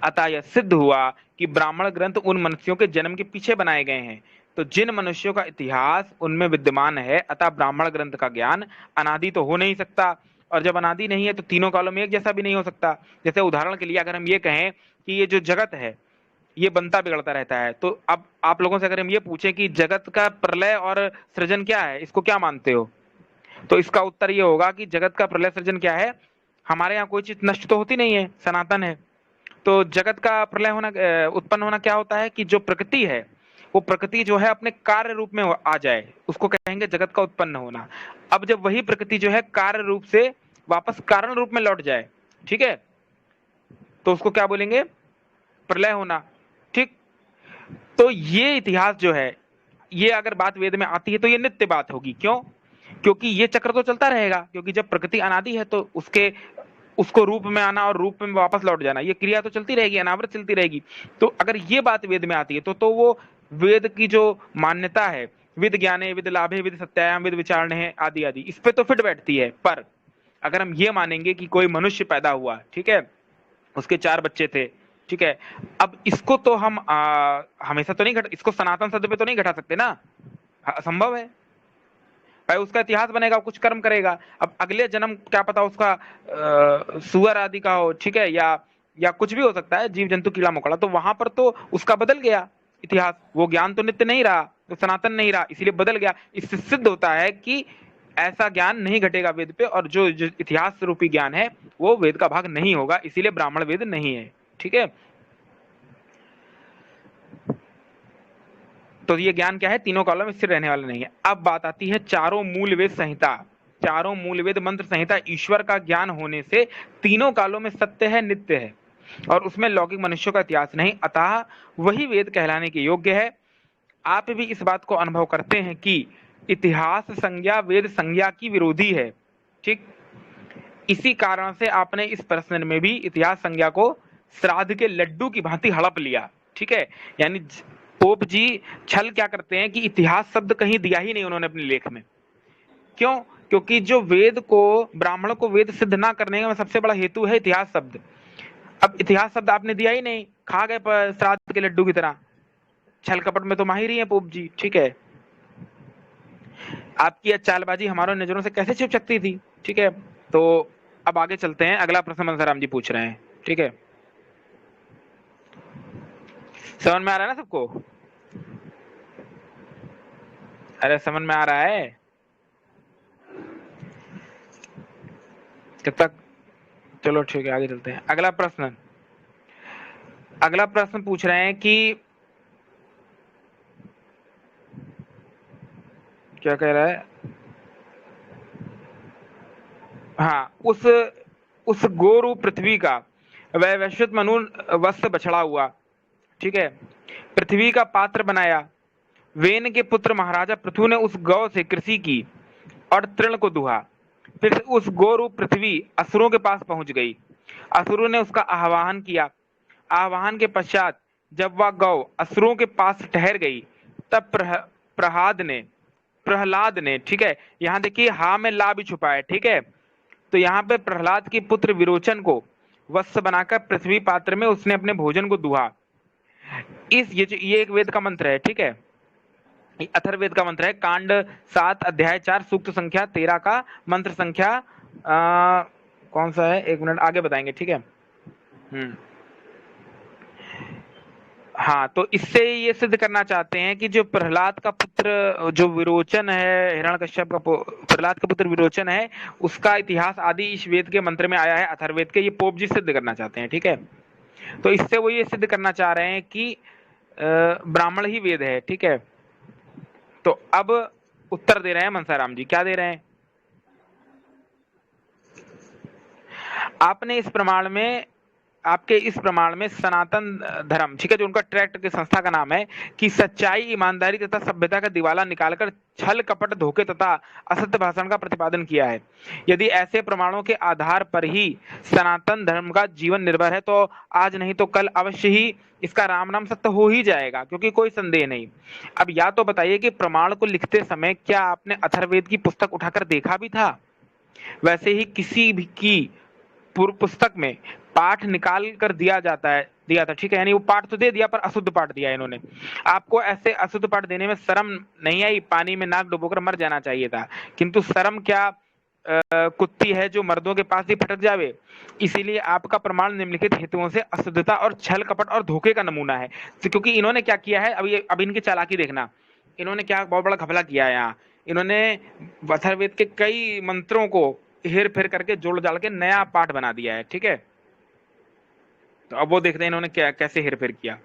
अतः यह सिद्ध हुआ कि ब्राह्मण ग्रंथ उन मनुष्यों के जन्म के पीछे बनाए गए हैं। तो जिन मनुष्यों का इतिहास उनमें विद्यमान है, अतः ब्राह्मण ग्रंथ का ज्ञान अनादि तो हो नहीं सकता, और जब अनादि नहीं है तो तीनों कालों में एक जैसा भी नहीं हो सकता। जैसे उदाहरण के लिए अगर हम ये कहें कि ये जो जगत है ये बनता बिगड़ता रहता है, तो अब आप लोगों से अगर हम ये पूछें कि जगत का प्रलय और सृजन क्या है, इसको क्या मानते हो, तो इसका उत्तर ये होगा कि जगत का प्रलय सृजन क्या है, हमारे यहाँ कोई चीज नष्ट तो होती नहीं है, सनातन है। तो जगत का प्रलय होना, उत्पन्न होना क्या होता है कि जो प्रकृति है वो प्रकृति जो है अपने कार्य रूप में आ जाए, उसको कहेंगे जगत का उत्पन्न होना। अब जब वही प्रकृति जो है कार्य रूप से वापस कारण रूप में लौट जाए, ठीक है, तो उसको क्या बोलेंगे? प्रलय होना, ठीक। तो ये इतिहास जो है, ये अगर बात वेद में आती है तो ये नित्य बात होगी। क्यों? क्योंकि ये चक्र तो चलता रहेगा, क्योंकि जब प्रकृति अनादि है तो उसको रूप में आना और रूप में वापस लौट जाना, ये क्रिया तो चलती रहेगी, अनावृत चलती रहेगी। तो अगर ये बात वेद में आती है तो वो वेद की जो मान्यता है, विद ज्ञाने, विद लाभे, विद सत्यायाम, विद विचारणे आदि आदि, इस पे तो फिट बैठती है। पर अगर हम ये मानेंगे कि कोई मनुष्य पैदा हुआ, ठीक है, उसके 4 बच्चे थे, ठीक है, अब इसको तो हम हमेशा तो नहीं इसको सनातन शब्द पे तो नहीं घटा सकते ना, असंभव है भाई। उसका इतिहास बनेगा, कुछ कर्म करेगा, अब अगले जन्म क्या पता उसका सुअर आदि का हो, ठीक है, या कुछ भी हो सकता है, जीव जंतु, कीड़ा मकोड़ा, तो वहां पर तो उसका बदल गया इतिहास, वो ज्ञान तो नित्य नहीं रहा, तो सनातन नहीं रहा, इसलिए बदल गया। इससे सिद्ध होता है कि ऐसा ज्ञान नहीं घटेगा वेद पे, और जो इतिहास रूपी ज्ञान है वो वेद का भाग नहीं होगा, इसीलिए ब्राह्मण वेद नहीं है, ठीक है। तो ये ज्ञान क्या है? तीनों कालों में स्थिर रहने वाला नहीं है। अब बात आती है चारों मूल वेद संहिता। चारों मूल वेद मंत्र संहिता ईश्वर का ज्ञान होने से तीनों कालों में सत्य है, नित्य है, और उसमें लौकिक मनुष्यों का इतिहास नहीं, अतः वही वेद कहलाने के योग्य है। आप भी इस बात को अनुभव करते हैं कि इतिहास संज्ञा वेद संज्ञा की विरोधी है, ठीक। इसी कारण से आपने इस प्रश्न में भी इतिहास संज्ञा को श्राद्ध के लड्डू की भांति हड़प लिया, ठीक है। यानी पोप जी छल क्या करते हैं कि इतिहास शब्द कहीं दिया ही नहीं उन्होंने अपने लेख में। क्यों? क्योंकि जो वेद को, ब्राह्मण को वेद सिद्ध ना करने का सबसे बड़ा हेतु है इतिहास शब्द। अब इतिहास शब्द आपने दिया ही नहीं, खा गए श्राद्ध के लड्डू की तरह। छल कपट में तो माहिर ही है पोप जी, ठीक है। आपकी चालबाजी हमारे नजरों से कैसे छिप सकती थी, ठीक है। तो अब आगे चलते हैं, अगला प्रश्न मनसाराम जी पूछ रहे हैं, ठीक है। समझ में आ रहा है ना सबको? अरे समझ में आ रहा है? जब तक चलो ठीक है, आगे चलते हैं। अगला प्रश्न पूछ रहे हैं कि क्या कह रहा है? हाँ, उस गोरु पृथ्वी का वह वैश्वित मनु वत्स बछड़ा हुआ, ठीक है, पृथ्वी का पात्र बनाया। वेन के पुत्र महाराजा पृथु ने उस गौ से कृषि की और तृण को दुहा। फिर उस गोरु पृथ्वी असुरों के पास पहुंच गई। असुरों ने उसका आह्वान किया। आह्वान के पश्चात जब वह गौ असुरों के पास ठहर गई, तब प्रहलाद ने, ठीक है, यहाँ देखिए हा में ला भी छुपा है, ठीक है, तो यहाँ पे प्रहलाद के पुत्र विरोचन को वत्स बनाकर पृथ्वी पात्र में उसने अपने भोजन को दुहा। ये एक वेद का मंत्र है, ठीक है, अथर्ववेद का मंत्र है, कांड 7 अध्याय 4 सूक्त संख्या 13 का मंत्र संख्या कौन सा है, एक मिनट आगे बताएंगे, ठीक है। हाँ, तो इससे ये सिद्ध करना चाहते हैं कि जो प्रहलाद का पुत्र जो विरोचन है, हिरण्यकश्यप का प्रहलाद का पुत्र विरोचन है, उसका इतिहास आदि इस वेद के मंत्र में आया है, अथर्ववेद के। ये पोप जी सिद्ध करना चाहते हैं, ठीक है। तो इससे वो ये सिद्ध करना चाह रहे हैं कि ब्राह्मण ही वेद है, ठीक है। तो अब उत्तर दे रहे हैं मनसाराम जी, क्या दे रहे हैं? आपने इस प्रमाण में, आपके इस प्रमाण में सनातन धर्म, ठीक है, जो उनका ट्रैक्ट की संस्था का नाम है, कि सच्चाई, ईमानदारी तथा सभ्यता का दिवाला निकालकर छल कपट धोखे तथा असत्य भाषण का प्रतिपादन किया है। यदि ऐसे प्रमाणों के आधार पर ही सनातन धर्म का जीवन निर्भर है, तो आज नहीं तो कल अवश्य ही इसका राम नाम सत्य हो ही जाएगा, क्योंकि कोई संदेह नहीं। अब या तो बताइए कि प्रमाण को लिखते समय क्या आपने अथर्ववेद की पुस्तक उठाकर देखा भी था? वैसे ही किसी भी की पूर्व पुस्तक में पाठ निकाल कर दिया था, ठीक है, यानी वो पाठ तो दे दिया पर अशुद्ध पाठ दिया इन्होंने। आपको ऐसे अशुद्ध पाठ देने में शर्म नहीं आई? पानी में नाक डुबोकर मर जाना चाहिए था, किंतु शर्म क्या कुत्ती है जो मर्दों के पास ही फटक जावे। इसीलिए आपका प्रमाण निम्नलिखित हेतुओं से अशुद्धता और छल कपट और धोखे का नमूना है। तो क्योंकि इन्होंने क्या किया है, अब इनकी चालाकी देखना, इन्होंने क्या बहुत बड़ा घपला किया है। यहाँ इन्होंने अथर्ववेद के कई मंत्रों को हेर फेर करके जोड़ डाल के नया पाठ बना दिया है, ठीक है। तो अब वो देखते हैं इन्होंने क्या कैसे हेर फेर किया।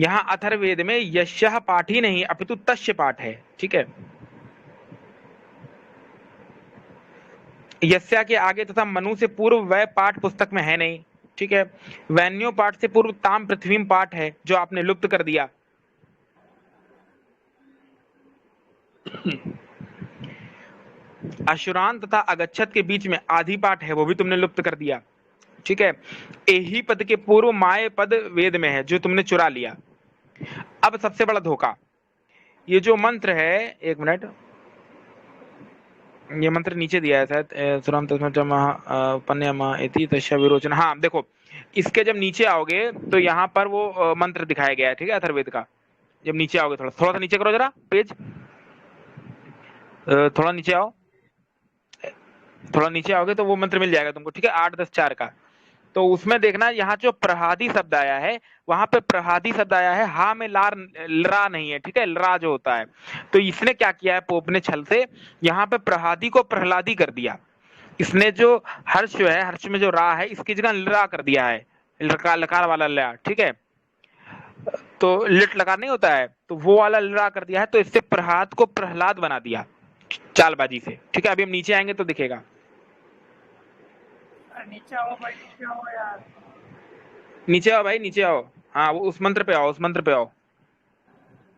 यहाँ अथर्ववेद में यशः पाठ ही नहीं अपितु तस्य पाठ है, ठीक है। यस्या के आगे तथा मनु से पूर्व वह पाठ पुस्तक में है नहीं, ठीक है। वैन्यो पाठ से पूर्व ताम पृथ्वी पाठ है, जो आपने लुप्त कर दिया। अशुरान तथा अगच्छत के बीच में आधि पाठ है, वो भी तुमने लुप्त कर दिया, ठीक है। एही पद के पूर्व माय पद वेद में है, जो तुमने चुरा लिया। अब सबसे बड़ा धोखा, ये जो मंत्र है, एक मिनट, ये मंत्र नीचे दिया है शायद, सुराम विरोचन। हाँ देखो, इसके जब नीचे आओगे तो यहाँ पर वो मंत्र दिखाया गया है, ठीक है, अथर्ववेद का। जब नीचे आओगे, थोड़ा सा नीचे करो जरा पेज, थोड़ा नीचे आओ, थोड़ा नीचे आओगे तो वो मंत्र मिल जाएगा तुमको, ठीक है, 8 10 4 का। तो उसमें देखना, यहाँ जो प्रहादी शब्द आया है, वहां पे प्रहादी शब्द आया है, हा में लार लरा नहीं है, ठीक है, लरा जो होता है। तो इसने क्या किया है, पोप ने छल से यहाँ पे प्रहादी को प्रहलादी कर दिया। इसने जो हर्ष है, हर्ष में जो रा है, इसकी जगह लरा कर दिया है, लकार वाला ला, ठीक है। तो लिट लकार नहीं होता है, तो वो वाला लरा कर दिया है। तो इससे प्रहलाद को प्रहलाद बना दिया चालबाजी से, ठीक है। अभी हम नीचे आएंगे तो दिखेगा। नीचे आओ भाई, नीचे आओ यार, नीचे आओ भाई, नीचे आओ। हाँ, वो उस मंत्र पे आओ, उस मंत्र पे आओ।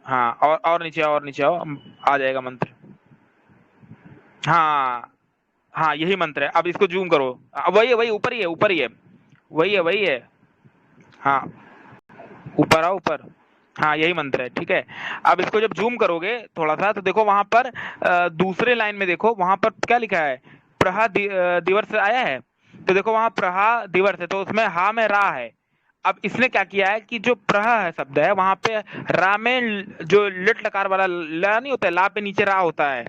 हाँ, और नीचे आओ, और नीचे आओ, आ जाएगा मंत्र। हाँ हाँ, यही मंत्र है। अब इसको जूम करो, वही है, वही ऊपर ही है, ऊपर ही है, वही है, वही है। हाँ, ऊपर आओ, ऊपर। हाँ, यही मंत्र है, ठीक है। अब इसको जब जूम करोगे थोड़ा सा, तो देखो वहां पर दूसरे लाइन में देखो, वहां पर क्या लिखा है, प्रहा दिवर्ष आया है। तो देखो वहां प्रहा दिवर्ष है, तो उसमें हा में रा है। अब इसने क्या किया है कि जो प्रह है शब्द है, वहां पे रा में जो लिट लकार वाला ला नहीं होता है, ला पे नीचे रा होता है,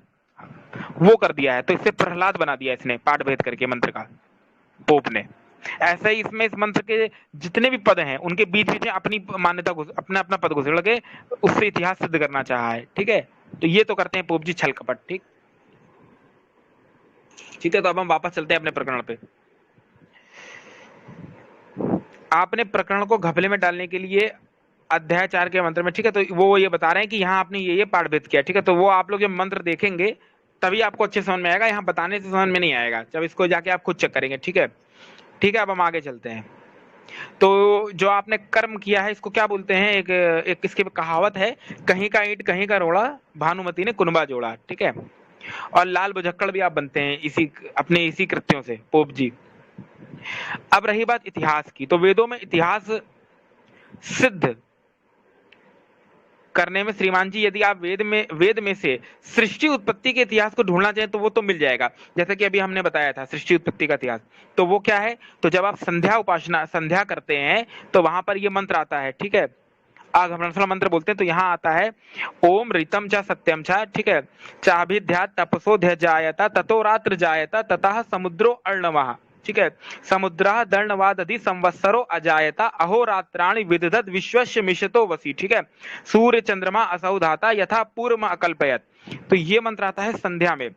वो कर दिया है। तो इससे प्रहलाद बना दिया इसने, पाठ भेद करके मंत्र का, पोप ने। ऐसा ही इसमें इस मंत्र के जितने भी पद हैं, उनके बीच बीच में अपनी मान्यता को, अपना अपना पद घुसेड़ के उससे इतिहास सिद्ध करना चाहा है, ठीक है। तो ये तो करते हैं पोप जी छल कपट, ठीक, ठीक है। तो अब हम वापस चलते हैं अपने प्रकरण पे। आपने प्रकरण को घपले में डालने के लिए अध्याय 4 के मंत्र में, ठीक है, तो वो ये बता रहे हैं कि यहाँ आपने ये पाठ भेद किया, ठीक है। तो वो आप लोग जब मंत्र देखेंगे तभी आपको अच्छे समझ में आएगा, यहाँ बताने से समझ में नहीं आएगा, जब इसको जाके आप खुद चेक करेंगे, ठीक है, ठीक है। अब हम आगे चलते हैं। तो जो आपने कर्म किया है, इसको क्या बोलते हैं, एक इसकी कहावत है, कहीं का ईंट कहीं का रोड़ा, भानुमति ने कुनबा जोड़ा, ठीक है। और लाल बुझक्कड़ भी आप बनते हैं इसी अपने इसी कृत्यों से, पोप जी। अब रही बात इतिहास की, तो वेदों में इतिहास सिद्ध करने में श्रीमान जी, यदि आप वेद में से सृष्टि उत्पत्ति के इतिहास को ढूंढना चाहें तो वो तो मिल जाएगा। जैसे कि अभी हमने बताया था सृष्टि उत्पत्ति का इतिहास, तो वो क्या है, तो जब आप संध्या करते हैं तो वहां पर ये मंत्र आता है, ठीक है, आगमन मंत्र बोलते हैं, तो यहाँ आता है ओम ऋतम च सत्यम छ, ठीक है, चाभिध्या तपसो ध्यजायता ततो रात्र जायता ततः समुद्रो अर्णवः, ठीक है, समुद्रः दर्णवादधि संवत्सरो अजायता अहोरात्राणि विदधत विश्वस्य मिशतो वसी, ठीक है, सूर्य चंद्रमा असौ धाता यथा पूर्व अकल्पयत। तो ये मंत्र आता है संध्या में।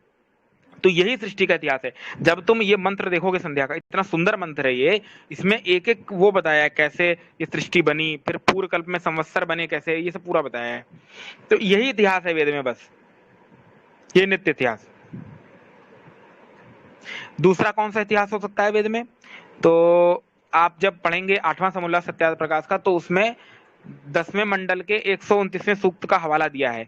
तो यही सृष्टि का इतिहास है। जब तुम ये मंत्र देखोगे संध्या का, इतना सुंदर मंत्र है ये, इसमें एक एक वो बताया है कैसे ये सृष्टि बनी, फिर पूर्व कल्प में संवत्सर बने कैसे, ये सब पूरा बताया है। तो यही इतिहास है वेद में, बस ये नित्य इतिहास। दूसरा कौन सा इतिहास हो सकता है वेद में, तो आप जब पढ़ेंगे 8वां समोल्लास सत्यार्थ प्रकाश का, तो उसमें 10वें मंडल के 129वें सूक्त का हवाला दिया है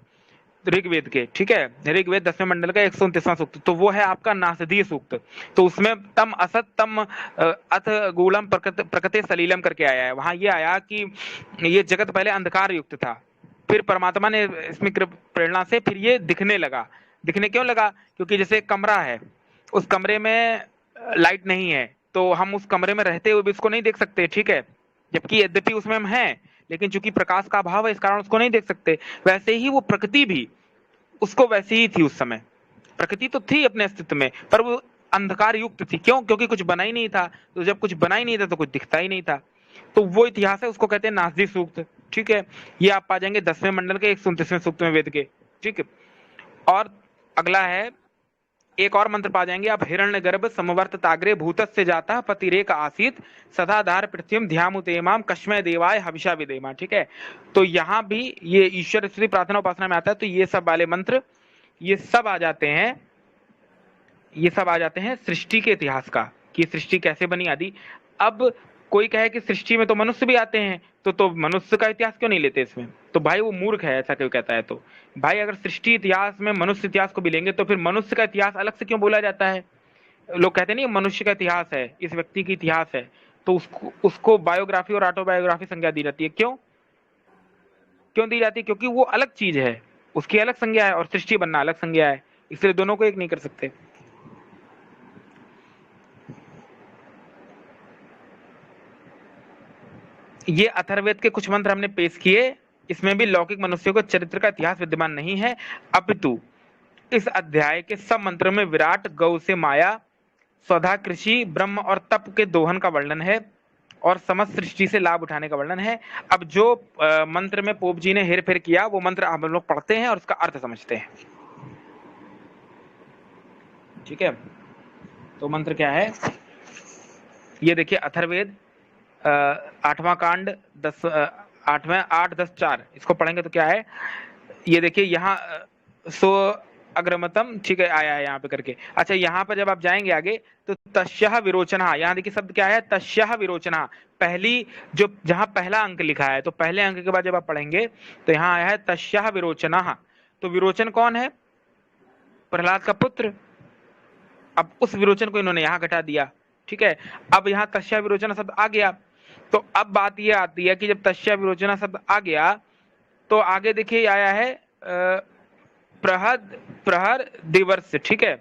ऋग्वेद के, ठीक है, ऋग्वेद 10वें मंडल का 129वां सूक्त, तो वो है आपका नासदीय सूक्त। तो उसमें तम असत तम अथ गूढ़म प्रकृते सलीलम करके आया है। वहां ये आया कि ये जगत पहले अंधकार युक्त था, फिर परमात्मा ने इसमें प्रेरणा से फिर ये दिखने लगा। दिखने क्यों लगा, क्योंकि जैसे कमरा है, उस कमरे में लाइट नहीं है, तो हम उस कमरे में रहते हुए भी उसको नहीं देख सकते, ठीक है, जबकि यद्यपि उसमें हम हैं, लेकिन चूंकि प्रकाश का अभाव है इस कारण उसको नहीं देख सकते। वैसे ही वो प्रकृति भी उसको वैसी ही थी उस समय, प्रकृति तो थी अपने अस्तित्व में, पर वो अंधकार युक्त थी। क्यों, क्योंकि कुछ बना ही नहीं था, तो जब कुछ बना ही नहीं था तो कुछ दिखता ही नहीं था। तो वो इतिहास है, उसको कहते हैं नासदी सूक्त, ठीक है। ये आप पा जाएंगे 10वें मंडल के 129वें सूक्त में वेद के, ठीक है। और अगला है, एक और मंत्र पा जाएंगे आप, हिरण्यगर्भ समवर्त ताग्रे भूतस्य जाता पतिरेक आसीत सदाधार पृथ्वीम ध्यामुतेमाम कश्मय देवाय हविषा विदेमा, ठीक है। तो यहाँ भी ये ईश्वर स्तुति प्रार्थना उपासना में आता है। तो ये सब वाले मंत्र ये सब आ जाते हैं, ये सब आ जाते हैं सृष्टि के इतिहास का, कि सृष्टि कैसे बनी आदि। अब कोई कहे कि सृष्टि में तो मनुष्य भी आते हैं, तो मनुष्य का इतिहास क्यों नहीं लेते इसमें, तो भाई वो मूर्ख है, ऐसा क्यों कहता है। तो भाई अगर सृष्टि इतिहास में मनुष्य इतिहास को भी लेंगे तो फिर मनुष्य का इतिहास अलग से क्यों बोला जाता है। लोग कहते नहीं मनुष्य का इतिहास है, इस व्यक्ति की इतिहास है, तो उसको बायोग्राफी और ऑटोबायोग्राफी संज्ञा दी जाती है। क्यों क्यों दी जाती है, क्योंकि वो अलग चीज है, उसकी अलग संज्ञा है और सृष्टि बनना अलग संज्ञा है, इसलिए दोनों को एक नहीं कर सकते। ये अथर्ववेद के कुछ मंत्र हमने पेश किए, इसमें भी लौकिक मनुष्यों के चरित्र का इतिहास विद्यमान नहीं है, अपितु इस अध्याय के सब मंत्रों में विराट, गौ से माया, स्वधा, कृषि, ब्रह्म और तप के दोहन का वर्णन है और समस्त सृष्टि से लाभ उठाने का वर्णन है। अब जो मंत्र में पोप जी ने हेर फेर किया वो मंत्र हम लोग पढ़ते हैं और उसका अर्थ समझते हैं, ठीक है। तो मंत्र क्या है, ये देखिए अथर्ववेद 8वां कांड 8-10-4, इसको पढ़ेंगे तो क्या है, ये देखिए यहाँ सो अग्रमतम, ठीक है, आया है यहाँ पे करके। अच्छा, यहाँ पर जब आप जाएंगे आगे तो तस्यः विरोचना, यहाँ देखिए शब्द क्या है, तस्यः विरोचना, पहली जो जहाँ पहला अंक लिखा है, तो पहले अंक के बाद जब आप पढ़ेंगे तो यहाँ आया है तस्यः विरोचना। तो विरोचन कौन है, प्रहलाद का पुत्र। अब उस विरोचन को इन्होंने यहाँ घटा दिया, ठीक है। अब यहाँ तस्या विरोचना शब्द आ गया, तो अब बात ये आती है कि जब तस्या विरोचना शब्द आ गया तो आगे देखिए आया है प्रहर दिवर्ष, ठीक है।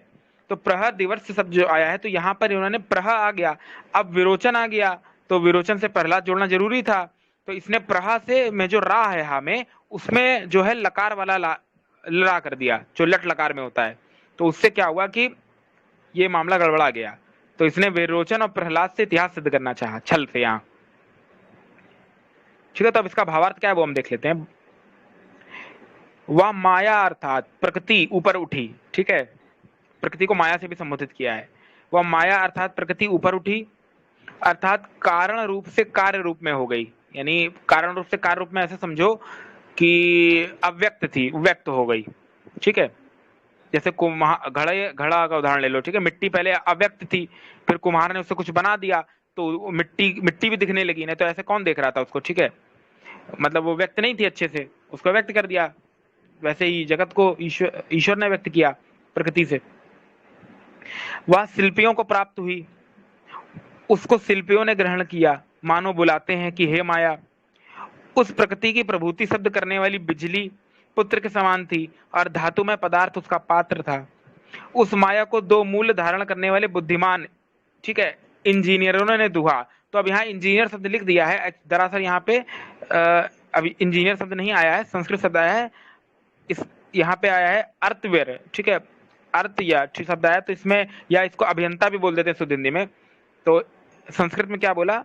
तो प्रहर दिवर्ष शब्द जो आया है, तो यहाँ पर इन्होंने प्रह आ गया, अब विरोचन आ गया, तो विरोचन से प्रहलाद जोड़ना जरूरी था, तो इसने प्रहा से में जो रा है हा में, उसमें जो है लकार वाला ला कर दिया, जो लट लकार में होता है। तो उससे क्या हुआ कि ये मामला गड़बड़ा गया, तो इसने विरोचन और प्रहलाद से इतिहास सिद्ध करना चाहा छल से यहाँ, ठीक है। तो अब इसका भावार्थ क्या है वो हम देख लेते हैं। वह माया अर्थात प्रकृति ऊपर उठी, ठीक है, प्रकृति को माया से भी संबोधित किया है। वह माया अर्थात प्रकृति ऊपर उठी, अर्थात कारण रूप से कार्य रूप में हो गई, यानी कारण रूप से कार्य रूप में ऐसे समझो कि अव्यक्त थी व्यक्त हो गई, ठीक है। जैसे घड़ा का उदाहरण ले लो, ठीक है, मिट्टी पहले अव्यक्त थी, फिर कुम्हार ने उससे कुछ बना दिया तो मिट्टी भी दिखने लगी, नहीं तो ऐसे कौन देख रहा था उसको, ठीक है, मतलब वो व्यक्त नहीं थी अच्छे से, उसको व्यक्त कर दिया। वैसे ही जगत को ईश्वर ने व्यक्त किया प्रकृति से। वह शिल्पियों को प्राप्त हुई, उसको शिल्पियों ने ग्रहण किया, मानो बुलाते हैं कि हे माया। उस प्रकृति की प्रभूति शब्द करने वाली बिजली पुत्र के समान थी और धातुमय पदार्थ उसका पात्र था। उस माया को दो मूल धारण करने वाले बुद्धिमान, ठीक है, इंजीनियरों ने दुहा। तो अब यहाँ इंजीनियर शब्द लिख दिया है, दरअसल यहाँ पे अभी इंजीनियर शब्द नहीं आया है, संस्कृत शब्द आया है, इस यहाँ पे आया है अर्थवेर, ठीक है, अर्थ या ठीक शब्द आया, तो इसमें या इसको अभियंता भी बोल देते हैं शुद्ध हिंदी में। तो संस्कृत में क्या बोला,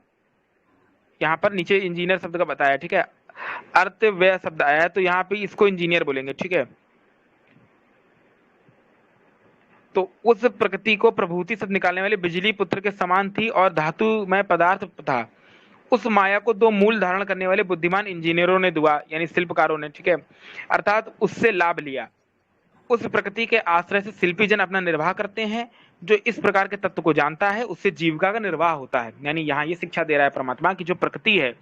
यहाँ पर नीचे इंजीनियर शब्द का बताया, ठीक है, अर्थ व्यय शब्द आया है, तो यहाँ पे इसको इंजीनियर बोलेंगे, ठीक है। तो उस प्रकृति को प्रभूति शब्द निकालने वाली बिजली पुत्र के समान थी और धातु में पदार्थ था। उस माया को दो मूल धारण करने वाले बुद्धिमान इंजीनियरों ने दुआ, यानी शिल्पकारों ने, ठीक है, अर्थात उससे लाभ लिया। उस प्रकृति के आश्रय से शिल्पी जन अपना निर्वाह करते हैं। जो इस प्रकार के तत्व को जानता है उससे जीविका का निर्वाह होता है। यानी यहाँ ये शिक्षा दे रहा है परमात्मा की जो प्रकृति है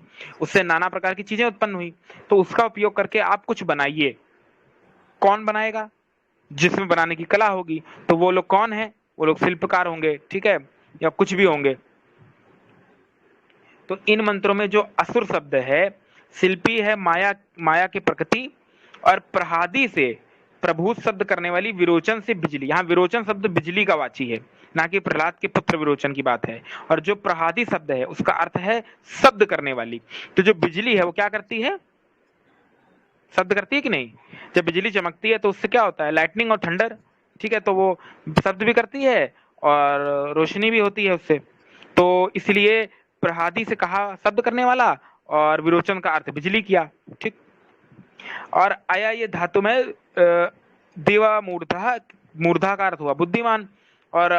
उससे नाना प्रकार की चीजें उत्पन्न हुई, तो उसका उपयोग करके आप कुछ बनाइए। कौन बनाएगा? जिसमें बनाने की कला होगी। तो वो लोग कौन है? वो लोग शिल्पकार होंगे, ठीक है, या कुछ भी होंगे। तो इन मंत्रों में जो असुर शब्द है, शिल्पी है माया, माया की प्रकृति, और प्रहादी से प्रभूत शब्द करने वाली विरोचन से बिजली। यहाँ विरोचन शब्द बिजली का वाची है, ना कि प्रहलाद के पुत्र विरोचन की बात है। और जो प्रहादी शब्द है उसका अर्थ है शब्द करने वाली। तो जो बिजली है वो क्या करती है? शब्द करती है कि नहीं? जब बिजली चमकती है तो उससे क्या होता है? लाइटनिंग और थंडर, ठीक है, तो वो शब्द भी करती है और रोशनी भी होती है उससे। तो इसलिए प्रहादी से कहा शब्द करने वाला, और विरोचन का अर्थ बिजली किया, ठीक। और आया ये धातु में देवा मूर्धा, मूर्धा का अर्थ हुआ बुद्धिमान, और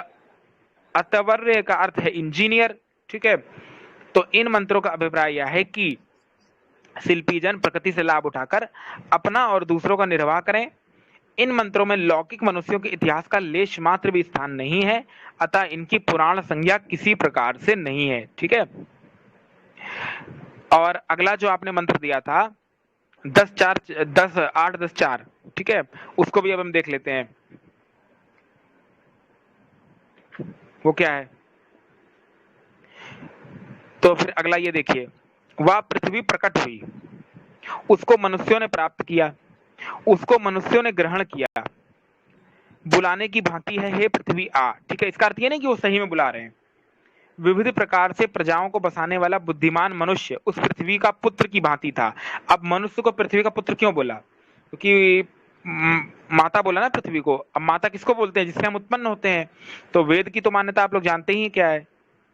अतवर्य का अर्थ है इंजीनियर, ठीक है। तो इन मंत्रों का अभिप्राय यह है कि शिल्पी जन प्रकृति से लाभ उठाकर अपना और दूसरों का निर्वाह करें। इन मंत्रों में लौकिक मनुष्यों के इतिहास का लेश मात्र भी स्थान नहीं है, अतः इनकी पुराण संज्ञा किसी प्रकार से नहीं है, ठीक है। और अगला जो आपने मंत्र दिया था 10-8-10-4, ठीक है, उसको भी अब हम देख लेते हैं। वो क्या है? तो फिर अगला ये देखिए, वह पृथ्वी प्रकट हुई, उसको मनुष्यों ने प्राप्त किया, उसको मनुष्यों ने ग्रहण किया, बुलाने की भांति है हे पृथ्वी आ, ठीक है। इसका अर्थ ये नहीं कि वो सही में बुला रहे हैं। विविध प्रकार से प्रजाओं को बसाने वाला बुद्धिमान मनुष्य उस पृथ्वी का पुत्र की भांति था। अब मनुष्य को पृथ्वी का पुत्र क्यों बोला? क्योंकि माता बोला ना पृथ्वी को। अब माता किसको बोलते हैं? जिससे हम उत्पन्न होते हैं। तो वेद की तो मान्यता आप लोग जानते ही क्या है,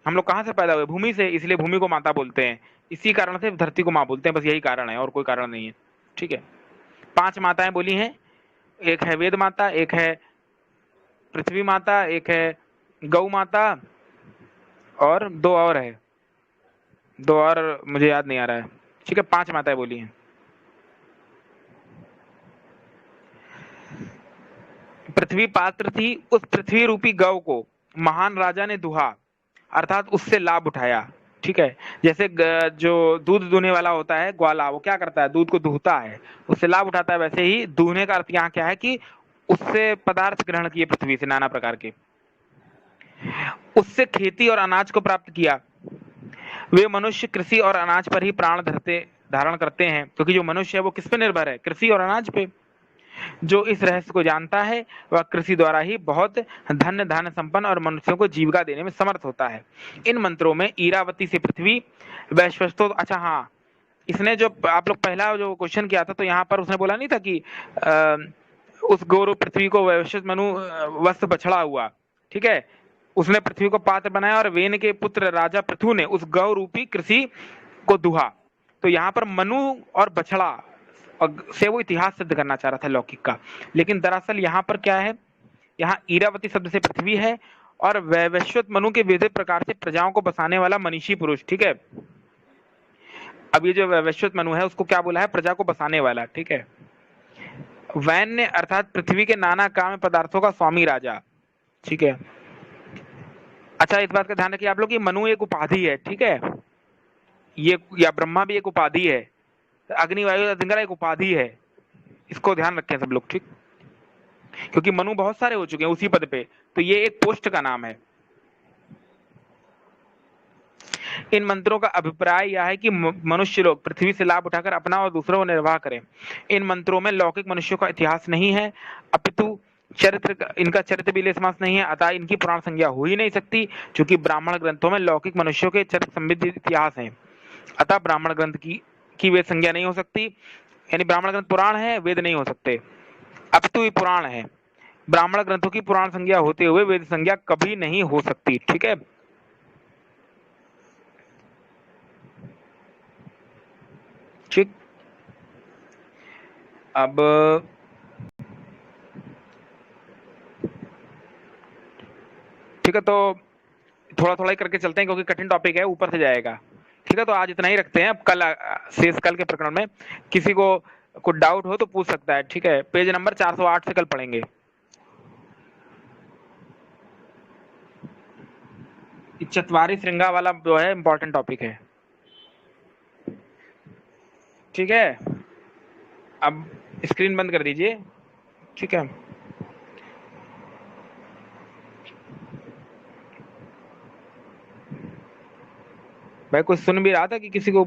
हम लोग कहाँ से पैदा हुए? भूमि से, इसलिए भूमि को माता बोलते हैं। इसी कारण से धरती को माँ बोलते हैं, बस यही कारण है और कोई कारण नहीं है, ठीक है। 5 माताएं बोली हैं, एक है वेद माता, एक है पृथ्वी माता, एक है गौ माता, और 2 और है, 2 और मुझे याद नहीं आ रहा है, ठीक है। 5 माताएं बोली हैं। पृथ्वी पात्र थी, उस पृथ्वी रूपी गौ को महान राजा ने दुहा, अर्थात उससे लाभ उठाया, ठीक है। जैसे जो दूध दूहने वाला होता है ग्वाला, वो क्या करता है? दूध को दूहता है, उससे लाभ उठाता है। वैसे ही दूहने का अर्थ यहाँ क्या है कि उससे पदार्थ ग्रहण किए पृथ्वी से नाना प्रकार के, उससे खेती और अनाज को प्राप्त किया। वे मनुष्य कृषि और अनाज पर ही प्राण धारण करते हैं, क्योंकि जो मनुष्य है वो किस पे निर्भर है? कृषि और अनाज पे। जो इस रहस्य को जानता है वह कृषि द्वारा ही बहुत धन्य धान्य संपन्न और मनुष्यों को जीविका देने में समर्थ होता है। इन मंत्रों में ईरावती से पृथ्वी, वैश्वस्तो, अच्छा हाँ, इसने जो आप लोग पहला जो क्वेश्चन किया था तो यहाँ पर उसने बोला नहीं था कि उस गौरव पृथ्वी को वैश्वत मनु वस्त्र बछड़ा हुआ, ठीक है। उसने पृथ्वी को पात्र बनाया और वेन के पुत्र राजा पृथु ने उस गौ रूपी कृषि को दुहा। तो यहाँ पर मनु और बछड़ा से वो इतिहास सिद्ध करना चाह रहा था लौकिक का, लेकिन दरअसल यहाँ पर क्या है? यहाँ ईरावती शब्द से पृथ्वी है और वैश्वत मनु के विविध प्रकार से प्रजाओं को बसाने वाला मनीषी पुरुष, ठीक है। अब ये जो वैश्वत मनु है उसको क्या बोला है? प्रजा को बसाने वाला, ठीक है। वैन्य अर्थात पृथ्वी के नाना काम पदार्थों का स्वामी राजा, ठीक है। अच्छा, इस बात का ध्यान रखिए आप लोग, ये मनु एक उपाधि है, ठीक है। ये या ब्रह्मा भी एक उपाधि है, अग्नि वायु इंद्र एक उपाधि है, इसको ध्यान रखें सब लोग, ठीक। क्योंकि मनु बहुत सारे हो चुके हैं उसी पद पे, तो ये एक पोस्ट का नाम है। इन मंत्रों का अभिप्राय यह है कि मनुष्य लोग पृथ्वी से लाभ उठाकर अपना और दूसरों को निर्वाह करें। इन मंत्रों में लौकिक मनुष्यों का इतिहास नहीं है, अपितु इनका चरित्र भी लेसमास नहीं है, अतः इनकी पुराण संज्ञा हो ही नहीं सकती, क्योंकि ब्राह्मण ग्रंथों में लौकिक मनुष्यों के चरित्र समृद्ध इतिहास है। अतः ब्राह्मण ग्रंथ की वेद संज्ञा नहीं हो सकती, यानी ब्राह्मण ग्रंथ पुराण है, वेद नहीं हो सकते। अपितु ये पुराण है, ब्राह्मण ग्रंथों की पुराण संज्ञा होते हुए वेद संज्ञा कभी नहीं हो सकती। ठीक है, ठीक। अब ठीक है, तो थोड़ा थोड़ा ही करके चलते हैं, क्योंकि कठिन टॉपिक है, ऊपर से जाएगा। ठीक है, तो आज इतना ही रखते हैं। अब कल शेष कल के प्रकरण में किसी को कुछ डाउट हो तो पूछ सकता है। ठीक है, पेज नंबर 408 से कल पढ़ेंगे। चतवारी श्रृंगा वाला जो है इंपॉर्टेंट टॉपिक है। ठीक है, अब स्क्रीन बंद कर दीजिए। ठीक है, भाई कुछ सुन भी रहा था कि किसी को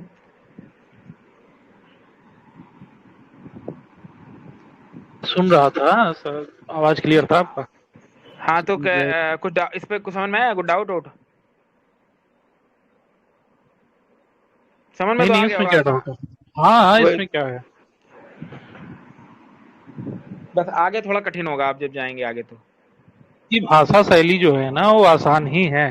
सुन रहा था सर, आवाज क्लियर था आपका। हाँ, तो कुछ इस पे कुछ समझ में आया? कुछ डाउट आउट समझ में नहीं तो आ नहीं, गया इसमें क्या होगा। डाउट है? हाँ, इसमें क्या है? बस आगे थोड़ा कठिन होगा, आप जब जाएंगे आगे तो। ये भाषा शैली जो है ना, वो आसान ही है।